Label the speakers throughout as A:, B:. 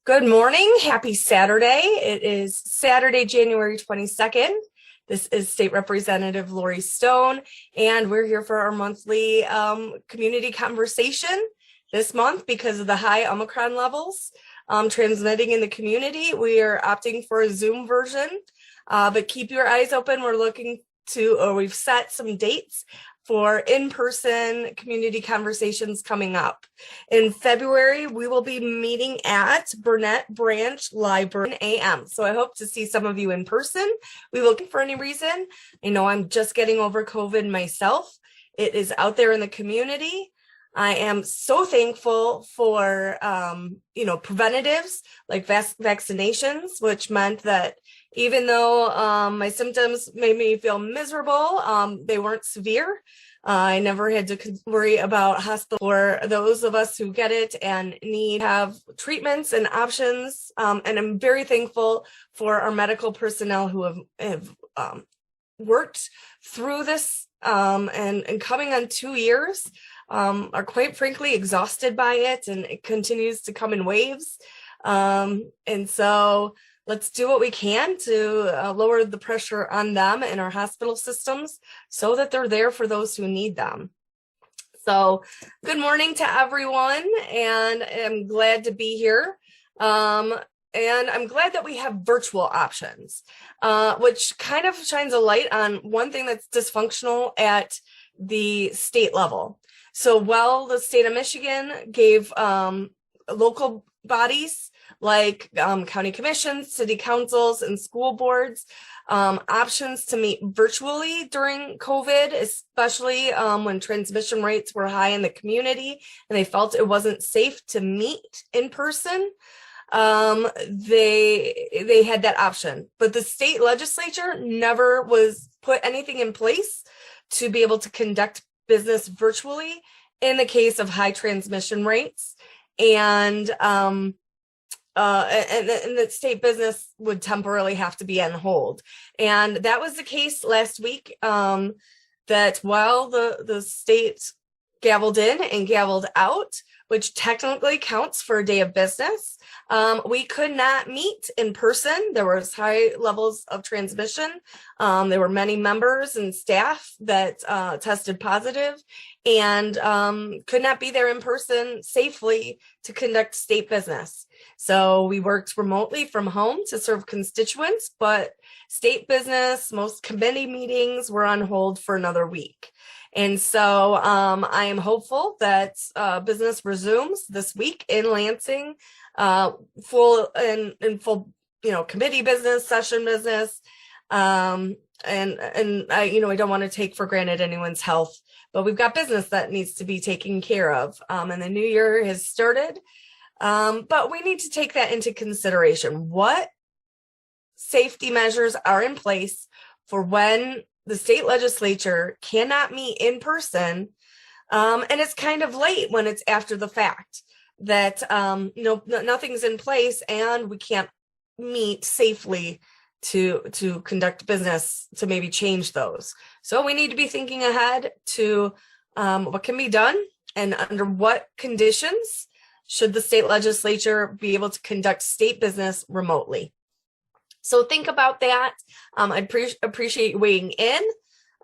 A: Good morning. Happy Saturday. It is Saturday, January 22nd. This is State Representative Lori Stone, and we're here for our monthly community conversation this month because of the high Omicron levels transmitting in the community. We are opting for a Zoom version, but keep your eyes open. We've set some dates for in-person community conversations coming up. In February, we will be meeting at Burnett Branch Library 10 a.m. So I hope to see some of you in person. We will, for any reason. I know I'm just getting over COVID myself. It is out there in the community. I am so thankful for, preventatives like vaccinations, which meant that even though my symptoms made me feel miserable, they weren't severe. I never had to worry about hospital for those of us who get it and need to have treatments and options. And I'm very thankful for our medical personnel who have worked through this and coming on 2 years, are quite frankly exhausted by it, and it continues to come in waves. And so let's do what we can to lower the pressure on them and our hospital systems so that they're there for those who need them. So good morning to everyone, and I'm glad to be here. And I'm glad that we have virtual options, which kind of shines a light on one thing that's dysfunctional at the state level. So while the state of Michigan gave local bodies like county commissions, city councils, and school boards options to meet virtually during COVID, especially when transmission rates were high in the community and they felt it wasn't safe to meet in person, they had that option. But the state legislature never was put anything in place to be able to conduct business virtually in the case of high transmission rates. And the state business would temporarily have to be on hold. And that was the case last week, that while the state gavelled in and gavelled out, which technically counts for a day of business, we could not meet in person. There was high levels of transmission. There were many members and staff that tested positive and could not be there in person safely to conduct state business. So we worked remotely from home to serve constituents, but state business, most committee meetings were on hold for another week. And so I am hopeful that business resumes this week in Lansing, full committee business, session business. And I don't want to take for granted anyone's health, but we've got business that needs to be taken care of. And the new year has started. But we need to take that into consideration. What safety measures are in place for when the state legislature cannot meet in person? And it's kind of late when it's after the fact that, nothing's in place and we can't meet safely to conduct business to maybe change those. So we need to be thinking ahead to what can be done and under what conditions should the state legislature be able to conduct state business remotely. So think about that. I'd appreciate you weighing in.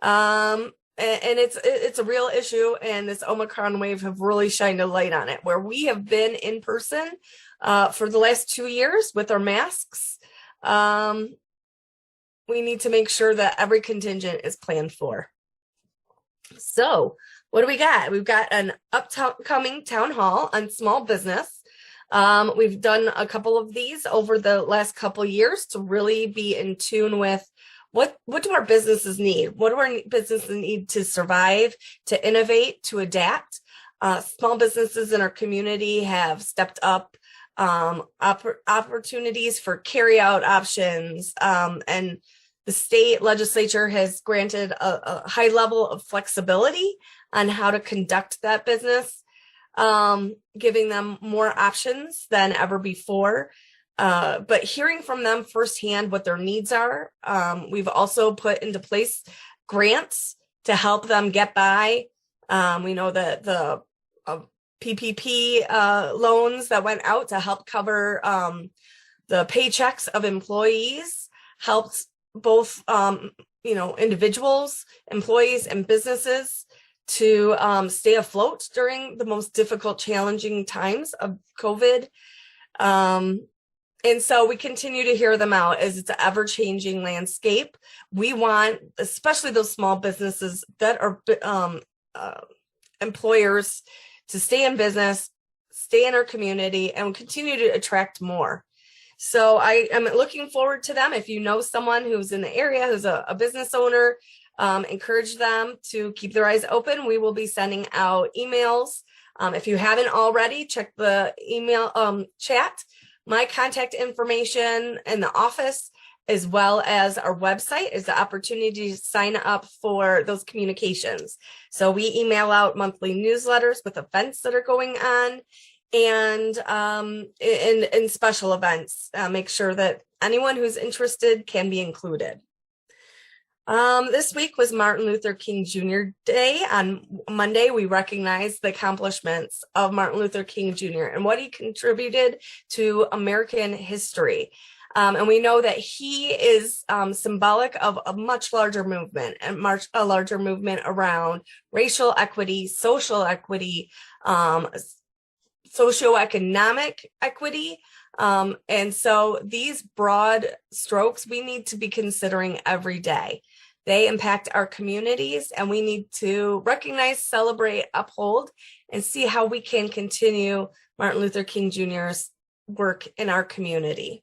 A: And it's a real issue, and this Omicron wave have really shined a light on it, where we have been in person for the last 2 years with our masks. We need to make sure that every contingent is planned for. So what do we got? We've got an upcoming town hall on small business. We've done a couple of these over the last couple years to really be in tune with what do our businesses need? What do our businesses need to survive, to innovate, to adapt? Small businesses in our community have stepped up opportunities for carryout options, and the state legislature has granted a high level of flexibility on how to conduct that business, giving them more options than ever before. But hearing from them firsthand what their needs are, we've also put into place grants to help them get by. We know that the PPP loans that went out to help cover the paychecks of employees, helped both individuals, employees, and businesses to stay afloat during the most difficult, challenging times of COVID. And so we continue to hear them out as it's an ever-changing landscape. We want, especially those small businesses that are employers, to stay in business, stay in our community, and continue to attract more. So I am looking forward to them. If you know someone who's in the area, who's a business owner, encourage them to keep their eyes open. We will be sending out emails. If you haven't already, check the email chat. My contact information in the office, as well as our website, is the opportunity to sign up for those communications. So we email out monthly newsletters with events that are going on, and in special events, make sure that anyone who's interested can be included. This week was Martin Luther King Jr. Day. On Monday, we recognized the accomplishments of Martin Luther King Jr. and what he contributed to American history. And we know that he is symbolic of a much larger movement, and a larger movement around racial equity, social equity, socioeconomic equity. And so these broad strokes we need to be considering every day. They impact our communities, and we need to recognize, celebrate, uphold, and see how we can continue Martin Luther King Jr.'s work in our community.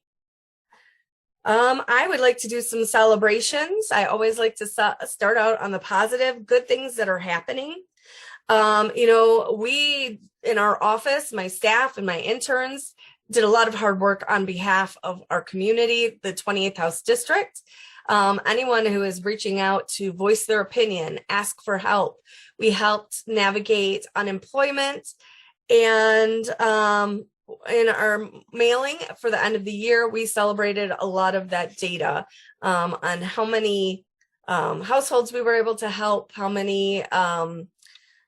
A: I would like to do some celebrations. I always like to start out on the positive, good things that are happening. We in our office, my staff and my interns, did a lot of hard work on behalf of our community, the 28th House District. Anyone who is reaching out to voice their opinion, ask for help. We helped navigate unemployment, and in our mailing for the end of the year, we celebrated a lot of that data on how many households we were able to help, how many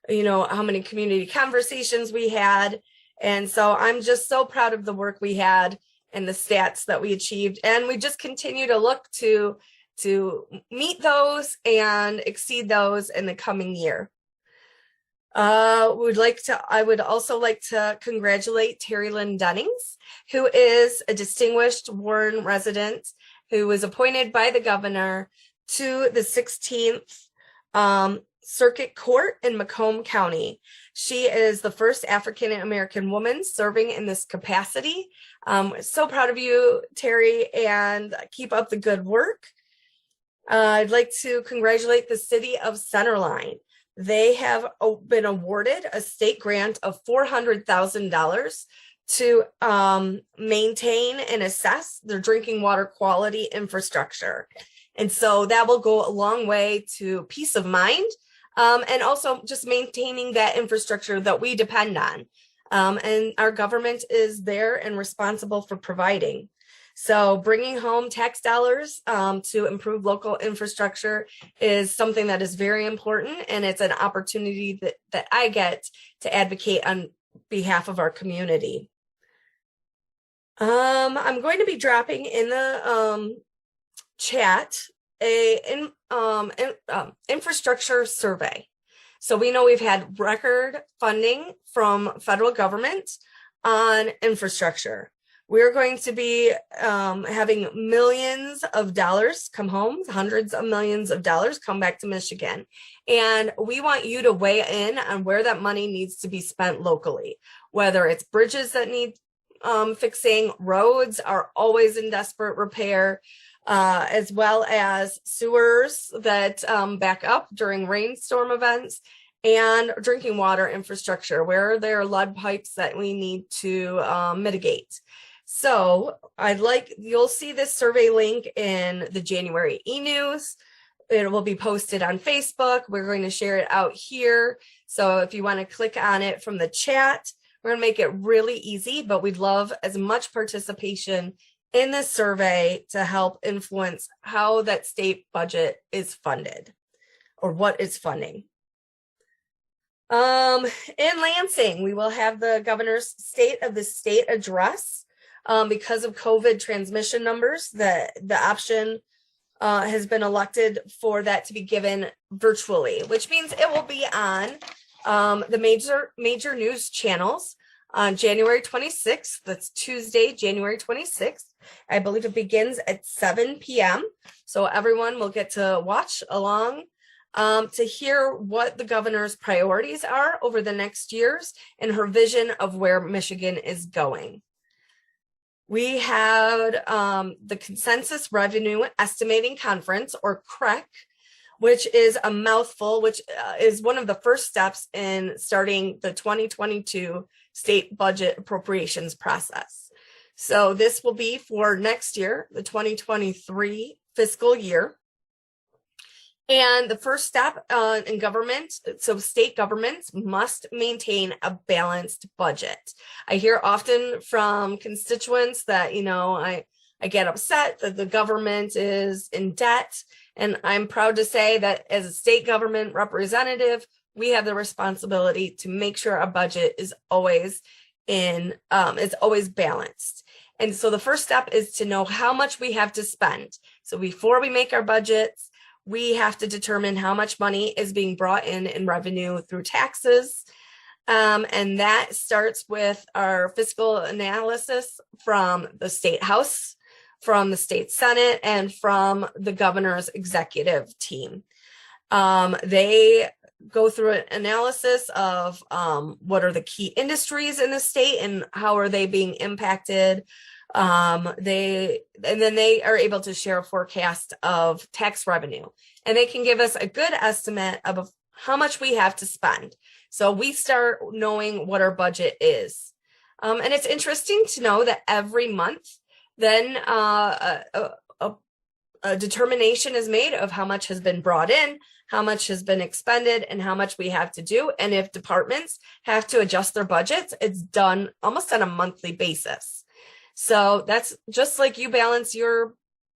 A: community conversations we had. And so I'm just so proud of the work we had and the stats that we achieved. And we just continue to look to meet those and exceed those in the coming year. I would also like to congratulate Terry Lynn Dennings, who is a distinguished Warren resident who was appointed by the governor to the 16th Circuit Court in Macomb County. She is the first African-American woman serving in this capacity. So proud of you, Terry, and keep up the good work. I'd like to congratulate the city of Centerline. They have been awarded a state grant of $400,000 to maintain and assess their drinking water quality infrastructure. And so that will go a long way to peace of mind, and also just maintaining that infrastructure that we depend on. And our government is there and responsible for providing. So bringing home tax dollars to improve local infrastructure is something that is very important, and it's an opportunity that I get to advocate on behalf of our community. I'm going to be dropping in the chat a infrastructure survey. So we know we've had record funding from federal government on infrastructure. We're going to be having millions of dollars come home, hundreds of millions of dollars come back to Michigan. And we want you to weigh in on where that money needs to be spent locally, whether it's bridges that need fixing, roads are always in desperate repair, as well as sewers that back up during rainstorm events, and drinking water infrastructure, where there are lead pipes that we need to mitigate. So you'll see this survey link in the January e-news. It will be posted on Facebook. We're going to share it out here. So if you want to click on it from the chat, we're going to make it really easy, but we'd love as much participation in this survey to help influence how that state budget is funded or what it's funding. In Lansing, we will have the governor's State of the State address. Because of COVID transmission numbers, the option has been elected for that to be given virtually, which means it will be on the major news channels on January 26th. That's Tuesday, January 26th. I believe it begins at 7 p.m. So everyone will get to watch along to hear what the governor's priorities are over the next years and her vision of where Michigan is going. We had the Consensus Revenue Estimating Conference, or CREC, which is a mouthful, which is one of the first steps in starting the 2022 state budget appropriations process. So this will be for next year, the 2023 fiscal year. And the first step in government, so state governments must maintain a balanced budget. I hear often from constituents that, I get upset that the government is in debt. And I'm proud to say that as a state government representative, we have the responsibility to make sure our budget is always balanced. And so the first step is to know how much we have to spend. So before we make our budgets, we have to determine how much money is being brought in revenue through taxes. And that starts with our fiscal analysis from the state house, from the state senate, and from the governor's executive team. They go through an analysis of what are the key industries in the state and how are they being impacted. And then they are able to share a forecast of tax revenue, and they can give us a good estimate of how much we have to spend. So we start knowing what our budget is. And it's interesting to know that every month, then a determination is made of how much has been brought in, how much has been expended, and how much we have to do. And if departments have to adjust their budgets, it's done almost on a monthly basis. So that's just like you balance your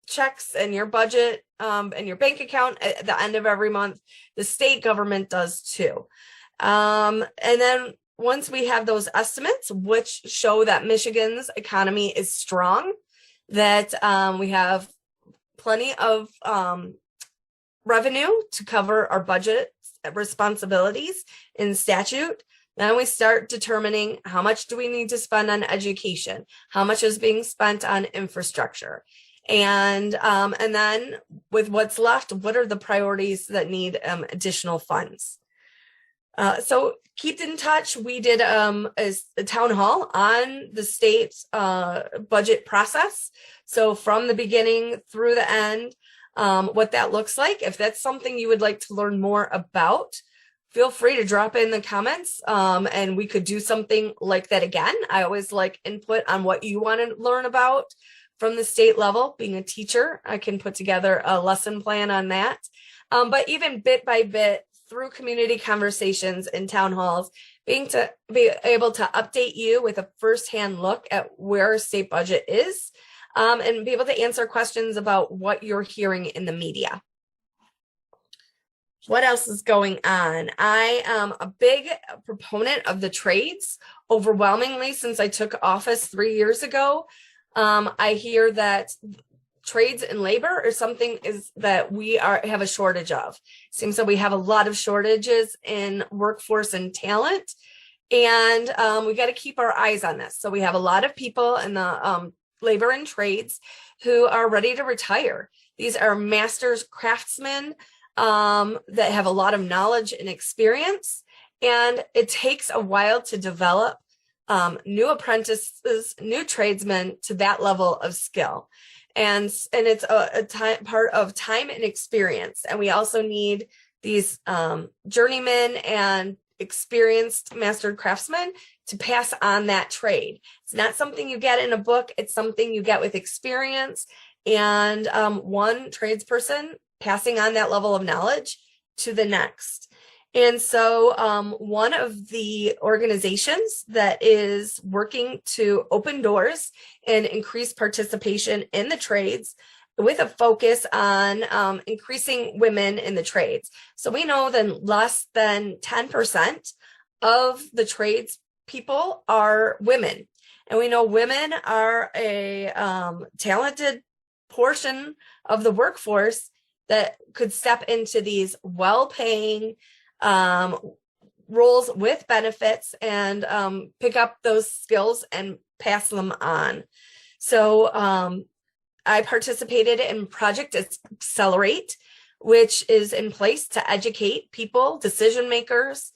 A: checks and your budget and your bank account at the end of every month, the state government does too. And then once we have those estimates, which show that Michigan's economy is strong, that we have plenty of revenue to cover our budget responsibilities in statute, then we start determining how much do we need to spend on education, how much is being spent on infrastructure, and then with what's left, what are the priorities that need additional funds. So keep in touch. We did a town hall on the state's budget process. So from the beginning through the end, what that looks like. If that's something you would like to learn more about, feel free to drop in the comments and we could do something like that again. I always like input on what you want to learn about from the state level. Being a teacher, I can put together a lesson plan on that. But even bit by bit through community conversations and town halls, be able to update you with a firsthand look at where our state budget is and be able to answer questions about what you're hearing in the media. What else is going on? I am a big proponent of the trades. Overwhelmingly, since I took office 3 years ago, I hear that trades and labor is something that we have a shortage of. Seems that we have a lot of shortages in workforce and talent, and we got to keep our eyes on this. So we have a lot of people in the labor and trades who are ready to retire. These are master's craftsmen that have a lot of knowledge and experience, and it takes a while to develop new apprentices, new tradesmen to that level of skill. And it's a part of time and experience. And we also need these journeymen and experienced mastered craftsmen to pass on that trade. It's not something you get in a book. It's something you get with experience and one tradesperson passing on that level of knowledge to the next. And so one of the organizations that is working to open doors and increase participation in the trades with a focus on increasing women in the trades. So we know that less than 10% of the trades people are women. And we know women are a talented portion of the workforce that could step into these well-paying roles with benefits and pick up those skills and pass them on. So I participated in Project Accelerate, which is in place to educate people, decision makers,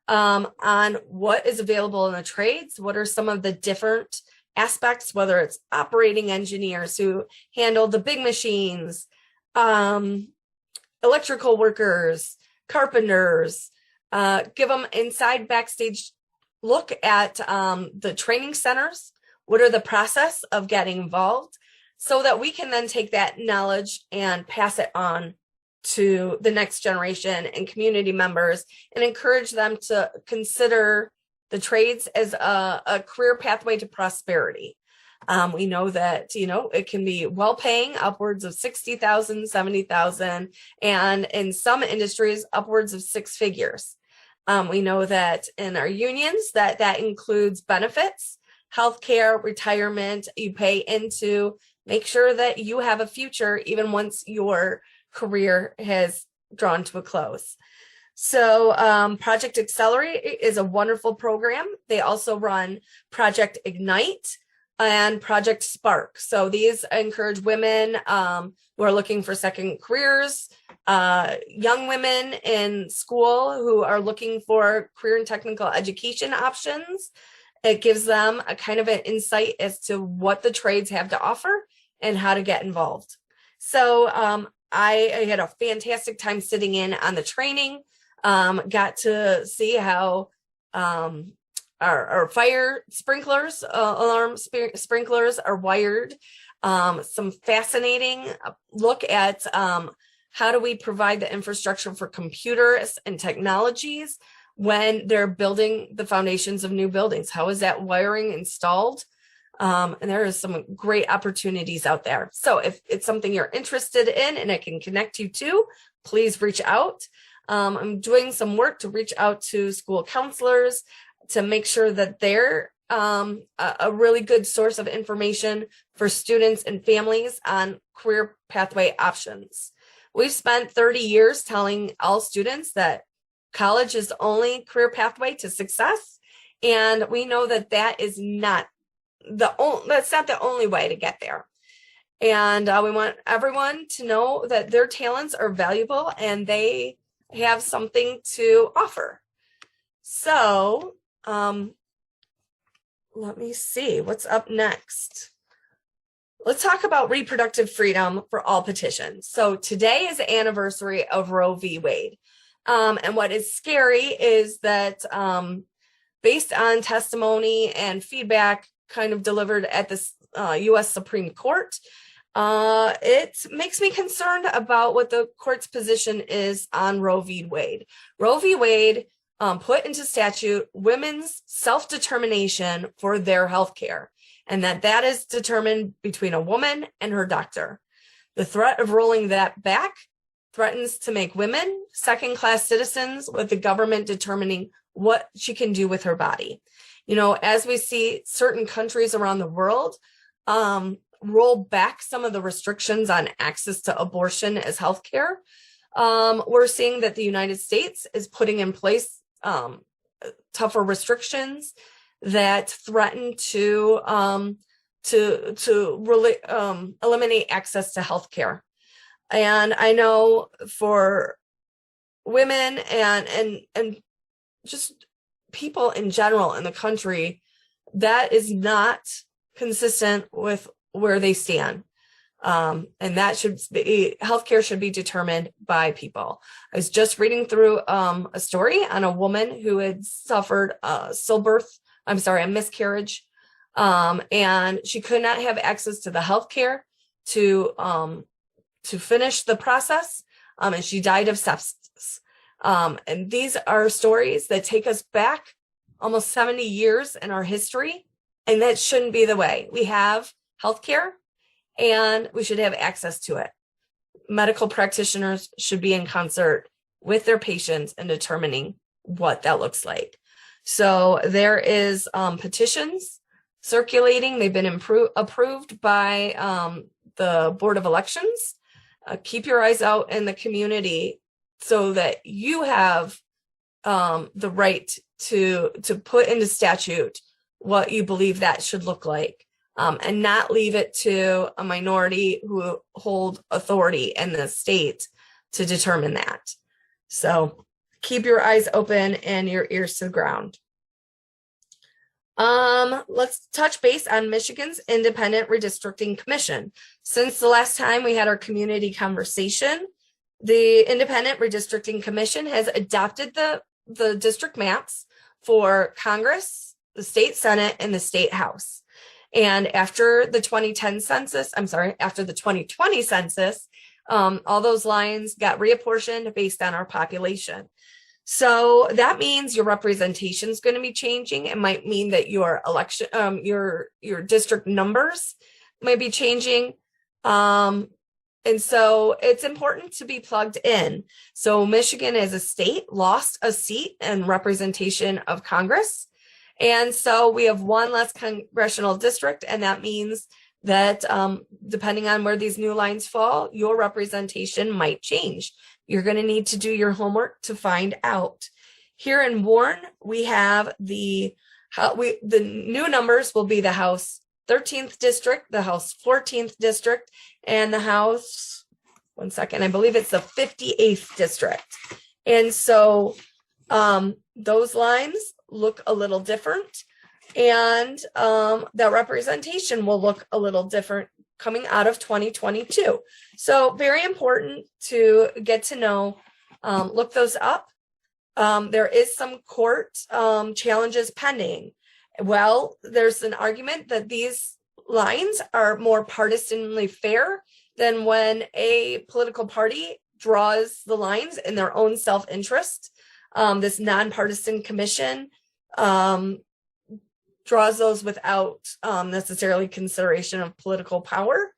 A: on what is available in the trades, what are some of the different aspects, whether it's operating engineers who handle the big machines, electrical workers, carpenters, give them inside backstage look at the training centers. What are the process of getting involved so that we can then take that knowledge and pass it on to the next generation and community members and encourage them to consider the trades as a career pathway to prosperity. We know that, it can be well-paying, upwards of 60,000, 70,000, and in some industries, upwards of six figures. We know that in our unions that includes benefits, healthcare, retirement. You pay into make sure that you have a future even once your career has drawn to a close. So Project Accelerate is a wonderful program. They also run Project Ignite and Project Spark. So these encourage women who are looking for second careers, young women in school who are looking for career and technical education options. It gives them a kind of an insight as to what the trades have to offer and how to get involved. So I had a fantastic time sitting in on the training, got to see how our fire sprinklers, alarm sprinklers are wired. Some fascinating look at how do we provide the infrastructure for computers and technologies when they're building the foundations of new buildings. How is that wiring installed? And there is some great opportunities out there. So if it's something you're interested in and I can connect you to, please reach out. I'm doing some work to reach out to school counselors to make sure that they're a really good source of information for students and families on career pathway options. We've spent 30 years telling all students that college is the only career pathway to success. And we know that that is not that's not the only way to get there. And we want everyone to know that their talents are valuable and they have something to offer. So let me see what's up next. Let's talk about reproductive freedom for all petitions. So today is the anniversary of Roe v. Wade. And what is scary is that based on testimony and feedback kind of delivered at the U.S. Supreme Court, it makes me concerned about what the court's position is on Roe v. Wade. Roe v. Wade put into statute women's self-determination for their health care, and that is determined between a woman and her doctor. The threat of rolling that back threatens to make women second-class citizens with the government determining what she can do with her body. As we see certain countries around the world roll back some of the restrictions on access to abortion as healthcare, we're seeing that the United States is putting in place tougher restrictions that threaten to eliminate access to healthcare. And I know for women and just people in general in the country, that is not consistent with where they stand. And that should be, healthcare should be determined by people. I was just reading through a story on a woman who had suffered a miscarriage, and she could not have access to the healthcare to finish the process, and she died of sepsis. And these are stories that take us back almost 70 years in our history, and that shouldn't be the way. We have healthcare, and we should have access to it. Medical practitioners should be in concert with their patients in determining what that looks like. So there is petitions circulating. They've been approved by the Board of Elections. Keep your eyes out in the community so that you have the right to put into statute what you believe that should look like, and not leave it to a minority who hold authority in the state to determine that. So keep your eyes open and your ears to the ground. Let's touch base on Michigan's Independent Redistricting Commission. Since the last time we had our community conversation, the Independent Redistricting Commission has adopted the district maps for Congress, the state Senate, and the state House. And after the 2020 census, all those lines got reapportioned based on our population. So that means your representation is going to be changing. It might mean that your election, your district numbers might be changing. And so it's important to be plugged in. So Michigan as a state lost a seat in representation of Congress. And so we have one less congressional district, and that means that depending on where these new lines fall, your representation might change. You're going to need to do your homework to find out. Here in Warren, we have the new numbers will be the House 13th district, the House 14th district, and the House, I believe it's the 58th district. And so those lines look a little different, and that representation will look a little different coming out of 2022. So very important to get to know, look those up. There is some court challenges pending. Well, there's an argument that these lines are more partisanly fair than when a political party draws the lines in their own self-interest. This nonpartisan commission draws those without necessarily consideration of political power.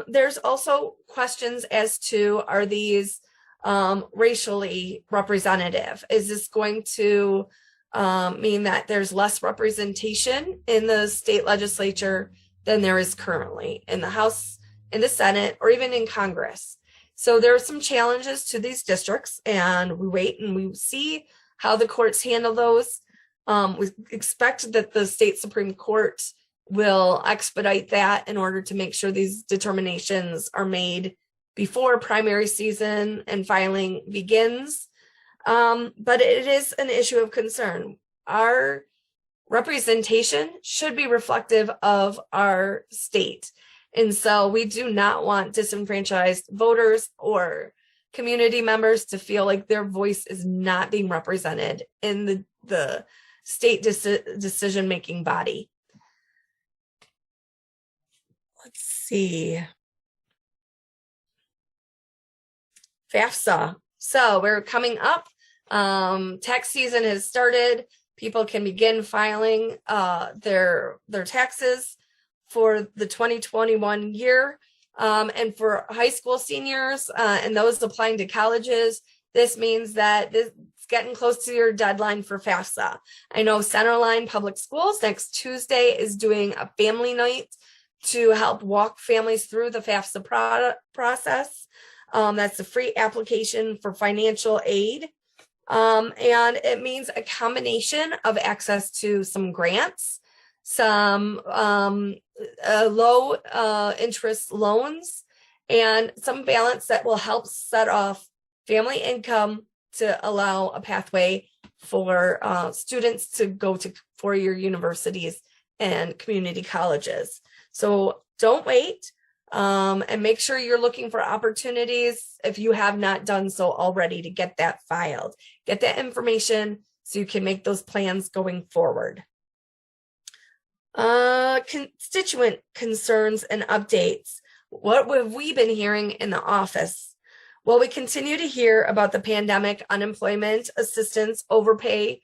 A: There's also questions as to, are these racially representative? Is this going to mean that there's less representation in the state legislature than there is currently in the House, in the Senate, or even in Congress? So there are some challenges to these districts, and we wait and we see how the courts handle those. We expect that the state Supreme Court will expedite that in order to make sure these determinations are made before primary season and filing begins. But it is an issue of concern. Our representation should be reflective of our state. And so we do not want disenfranchised voters or community members to feel like their voice is not being represented in the state decision-making body. Let's see. FAFSA. So we're coming up. Tax season has started. People can begin filing their taxes for the 2021 year. And for high school seniors and those applying to colleges, this means that it's getting close to your deadline for FAFSA. I know Centerline Public Schools next Tuesday is doing a family night to help walk families through the FAFSA process. That's a free application for financial aid. And it means a combination of access to some grants, some low interest loans, and some balance that will help set off family income to allow a pathway for students to go to four-year universities and community colleges. So don't wait, and make sure you're looking for opportunities if you have not done so already to get that filed. Get that information so you can make those plans going forward. Constituent concerns and updates. What have we been hearing in the office? Well, we continue to hear about the pandemic unemployment assistance overpay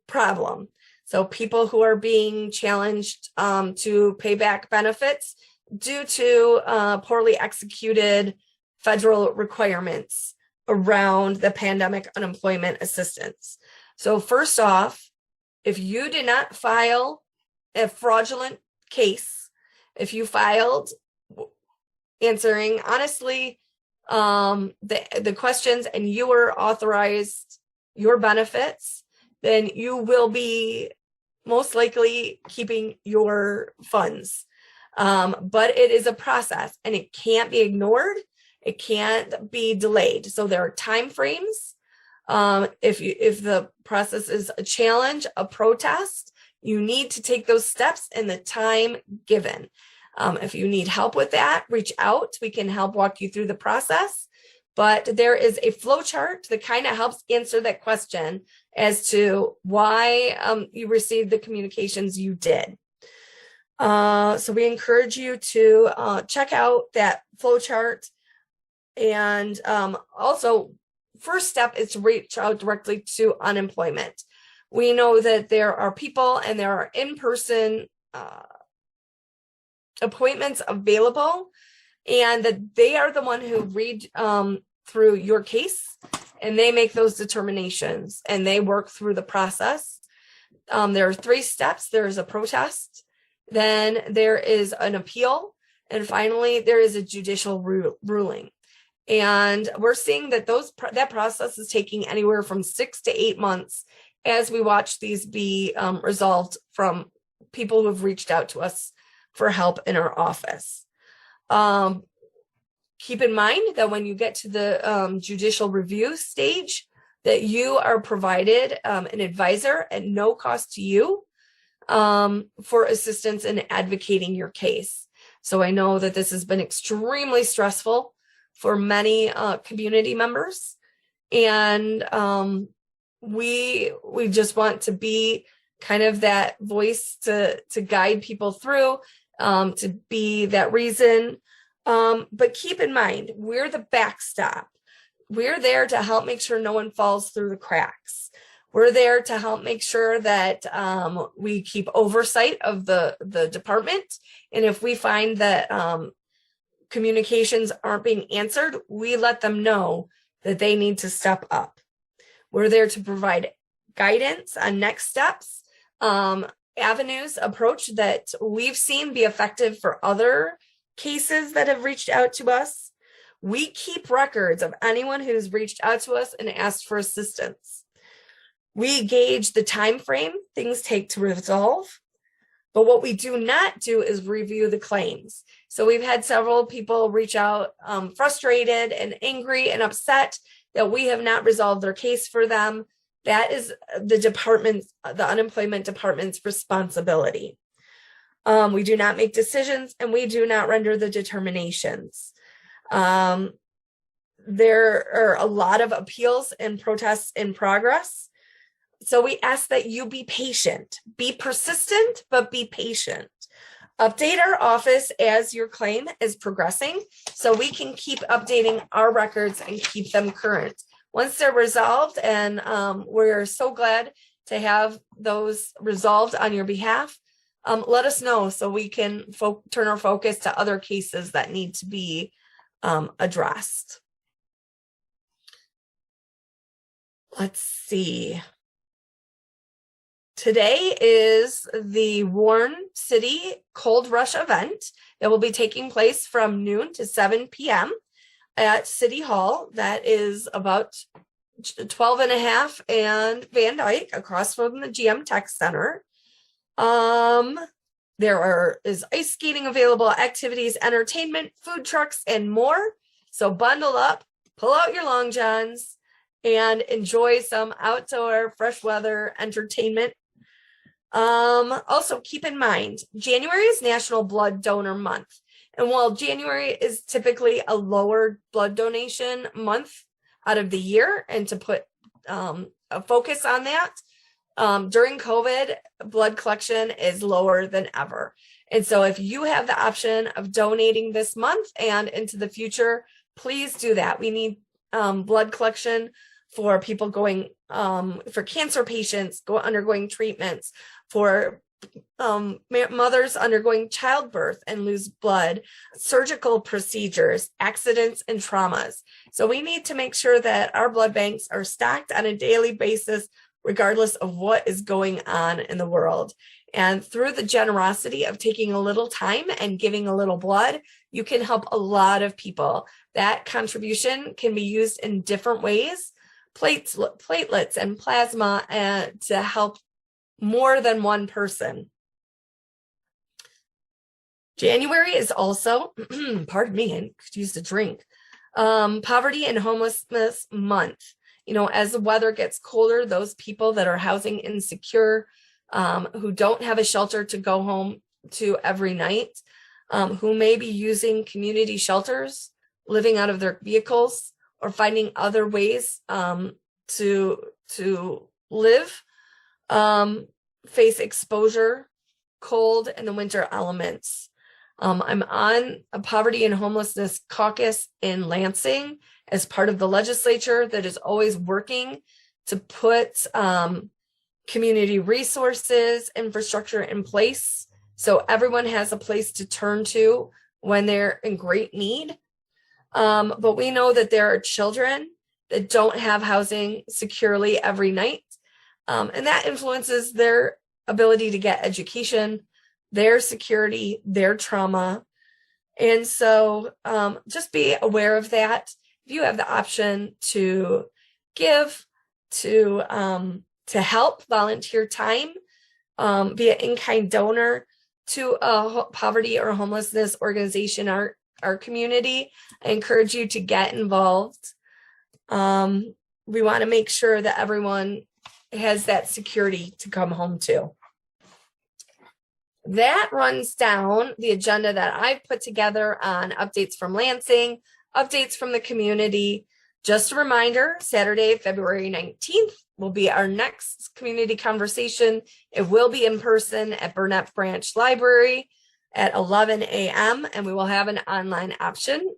A: problem. So people who are being challenged to pay back benefits due to poorly executed federal requirements around the pandemic unemployment assistance. So first off, if you did not file a fraudulent case, if you filed answering honestly the questions and you were authorized your benefits, then you will be most likely keeping your funds. But it is a process and it can't be ignored. It can't be delayed. So there are time frames. If the process is a challenge, a protest, you need to take those steps in the time given. If you need help with that, reach out. We can help walk you through the process. But there is a flow chart that kind of helps answer that question as to why you received the communications you did. So we encourage you to check out that flow chart. And also, first step is to reach out directly to unemployment. We know that there are people and there are in-person appointments available, and that they are the one who read through your case, and they make those determinations and they work through the process. There are 3 steps. There is a protest, then there is an appeal, and finally there is a judicial ruling. And we're seeing that that process is taking anywhere from 6 to 8 months as we watch these be resolved from people who have reached out to us for help in our office. Keep in mind that when you get to the judicial review stage, that you are provided an advisor at no cost to you for assistance in advocating your case. So I know that this has been extremely stressful for many community members, and we just want to be kind of that voice to guide people through, to be that reason. But keep in mind, we're the backstop. We're there to help make sure no one falls through the cracks. We're there to help make sure that we keep oversight of the department. And if we find that communications aren't being answered, we let them know that they need to step up. We're there to provide guidance on next steps, avenues, approach that we've seen be effective for other cases that have reached out to us. We keep records of anyone who's reached out to us and asked for assistance. We gauge the time frame things take to resolve, but what we do not do is review the claims. So we've had several people reach out frustrated and angry and upset that we have not resolved their case for them. That is the unemployment department's responsibility. We do not make decisions and we do not render the determinations. There are a lot of appeals and protests in progress. So we ask that you be patient, be persistent, but be patient. Update our office as your claim is progressing so we can keep updating our records and keep them current. Once they're resolved, and we're so glad to have those resolved on your behalf, let us know so we can turn our focus to other cases that need to be addressed. Let's see. Today is the Warren City Cold Rush event that will be taking place from noon to 7 p.m. at City Hall. That is about 12 and a half and Van Dyke across from the GM Tech Center. There is ice skating available, activities, entertainment, food trucks, and more. So bundle up, pull out your long johns, and enjoy some outdoor fresh weather entertainment. Also keep in mind, January is National Blood Donor Month. And while January is typically a lower blood donation month out of the year, and to put a focus on that, during COVID, blood collection is lower than ever. And so if you have the option of donating this month and into the future, please do that. We need blood collection for people going, for cancer patients undergoing treatments, for mothers undergoing childbirth and lose blood, surgical procedures, accidents, and traumas. So we need to make sure that our blood banks are stocked on a daily basis, regardless of what is going on in the world. And through the generosity of taking a little time and giving a little blood, you can help a lot of people. That contribution can be used in different ways, platelets and plasma, to help more than one person. January is also, pardon me, I could use a drink, Poverty and Homelessness Month. You know, as the weather gets colder, those people that are housing insecure, who don't have a shelter to go home to every night, who may be using community shelters, living out of their vehicles, or finding other ways to live, face exposure, cold, and the winter elements. I'm on a Poverty and Homelessness Caucus in Lansing as part of the legislature that is always working to put community resources, infrastructure in place so everyone has a place to turn to when they're in great need. But we know that there are children that don't have housing securely every night, and that influences their ability to get education, their security, their trauma. And so just be aware of that. If you have the option to give, to help, volunteer time, be an in-kind donor to a poverty or homelessness organization, our community, I encourage you to get involved. We want to make sure that everyone has that security to come home to. That runs down the agenda that I've put together on updates from Lansing, updates from the community. Just a reminder, Saturday, February 19th will be our next community conversation. It will be in person at Burnett Branch Library at 11 a.m. and we will have an online option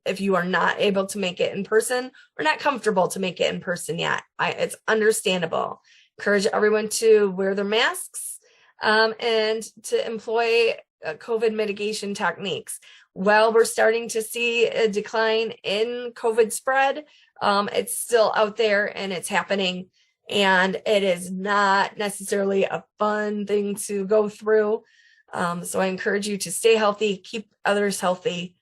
A: if you are not able to make it in person or not comfortable to make it in person yet. It's understandable. Encourage everyone to wear their masks and to employ COVID mitigation techniques. Well, we're starting to see a decline in COVID spread. It's still out there and it's happening, and it is not necessarily a fun thing to go through. So I encourage you to stay healthy, keep others healthy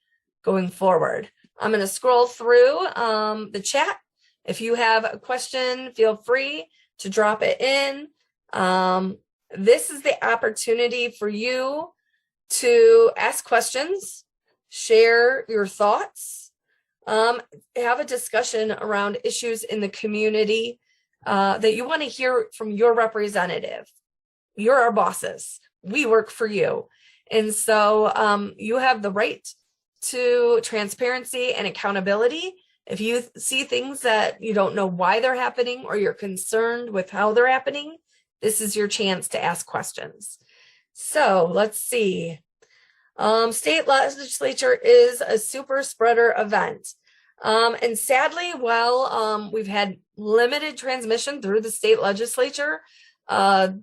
A: going forward. I'm going to scroll through the chat. If you have a question, feel free to drop it in. This is the opportunity for you to ask questions, share your thoughts, have a discussion around issues in the community that you want to hear from your representative. You're our bosses. We work for you. And so you have the right to transparency and accountability. If you see things that you don't know why they're happening or you're concerned with how they're happening, this is your chance to ask questions. So let's see. State legislature is a super spreader event. And sadly, while we've had limited transmission through the state legislature the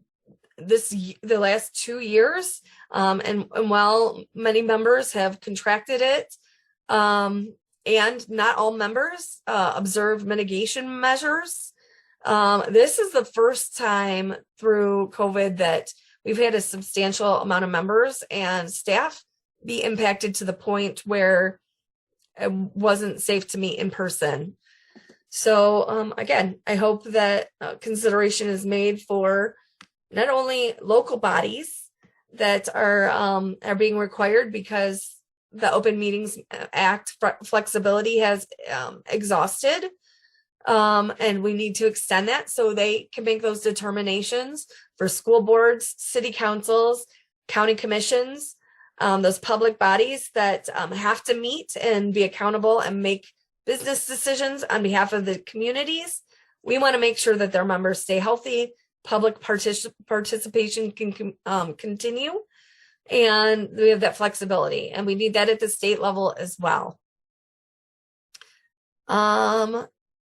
A: last 2 years, and while many members have contracted it, and not all members observe mitigation measures, this is the first time through COVID that we've had a substantial amount of members and staff be impacted to the point where it wasn't safe to meet in person. So again, I hope that consideration is made for not only local bodies that are being required because the Open Meetings Act flexibility has exhausted, and we need to extend that so they can make those determinations for school boards, city councils, county commissions, those public bodies that have to meet and be accountable and make business decisions on behalf of the communities. We want to make sure that their members stay healthy, public participation can continue, and we have that flexibility, and we need that at the state level as well.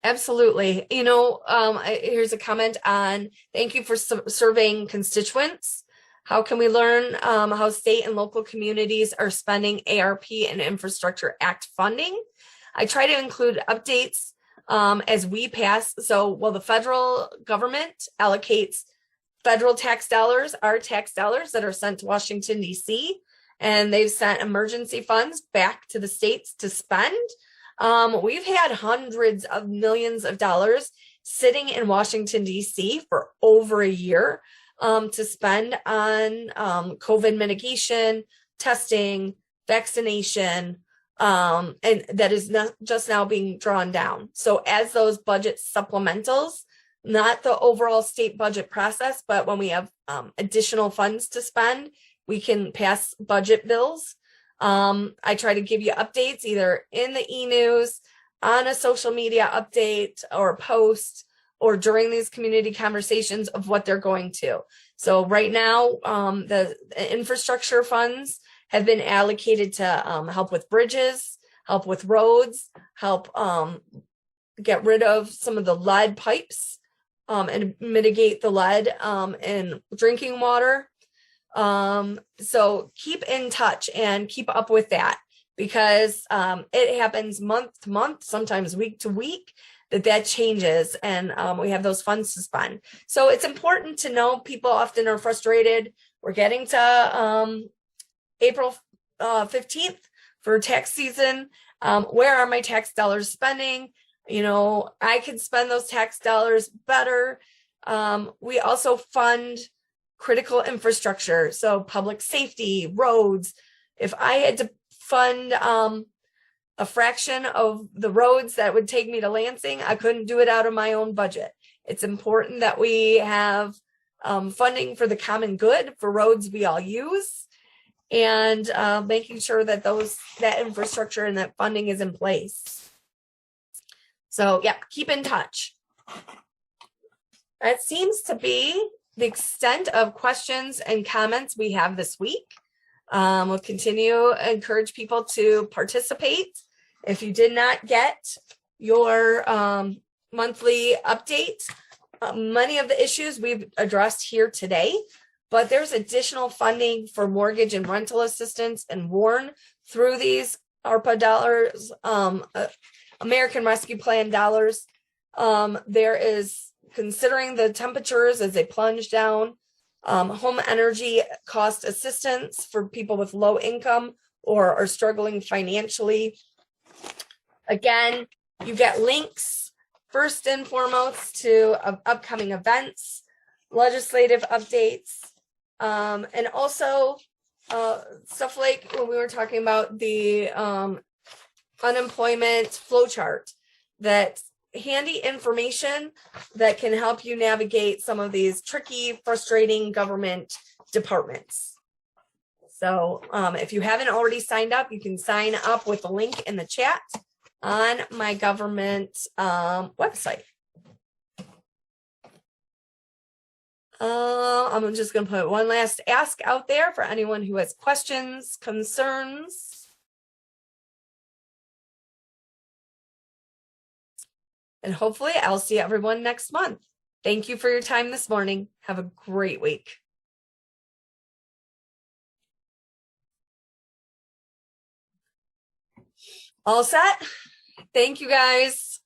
A: Absolutely. Here's a comment on thank you for surveying constituents. How can we learn how state and local communities are spending ARP and Infrastructure Act funding? I try to include updates as we pass. So, the federal government allocates federal tax dollars, our tax dollars that are sent to Washington, D.C., and they've sent emergency funds back to the states to spend. We've had hundreds of millions of dollars sitting in Washington, D.C. for over a year to spend on COVID mitigation, testing, vaccination, and that is not just now being drawn down. So as those budget supplementals, not the overall state budget process, but when we have additional funds to spend, we can pass budget bills. I try to give you updates either in the e-news, on a social media update or a post, or during these community conversations of what they're going to. So right now, the infrastructure funds have been allocated to help with bridges, help with roads, help get rid of some of the lead pipes and mitigate the lead in drinking water. So keep in touch and keep up with that, because it happens month to month, sometimes week to week, that changes, and we have those funds to spend. So it's important to know. People often are frustrated. We're getting to April 15th for tax season. Where are my tax dollars spending? I could spend those tax dollars better. We also fund critical infrastructure, so public safety, roads. If I had to fund a fraction of the roads that would take me to Lansing, I couldn't do it out of my own budget. It's important that we have funding for the common good, for roads we all use, and making sure that that infrastructure and that funding is in place. So yeah, keep in touch. That seems to be the extent of questions and comments we have this week. We'll continue to encourage people to participate. If you did not get your monthly update, many of the issues we've addressed here today, but there's additional funding for mortgage and rental assistance and WARN through these ARPA dollars, American Rescue Plan dollars. There is, considering the temperatures as they plunge down, home energy cost assistance for people with low income or are struggling financially. Again, you get links first and foremost to upcoming events, legislative updates, and also stuff like when we were talking about the unemployment flowchart, that handy information that can help you navigate some of these tricky, frustrating government departments. So if you haven't already signed up, you can sign up with the link in the chat on my government website. I'm just going to put one last ask out there for anyone who has questions, concerns. And hopefully I'll see everyone next month. Thank you for your time this morning. Have a great week. All set? Thank you, guys.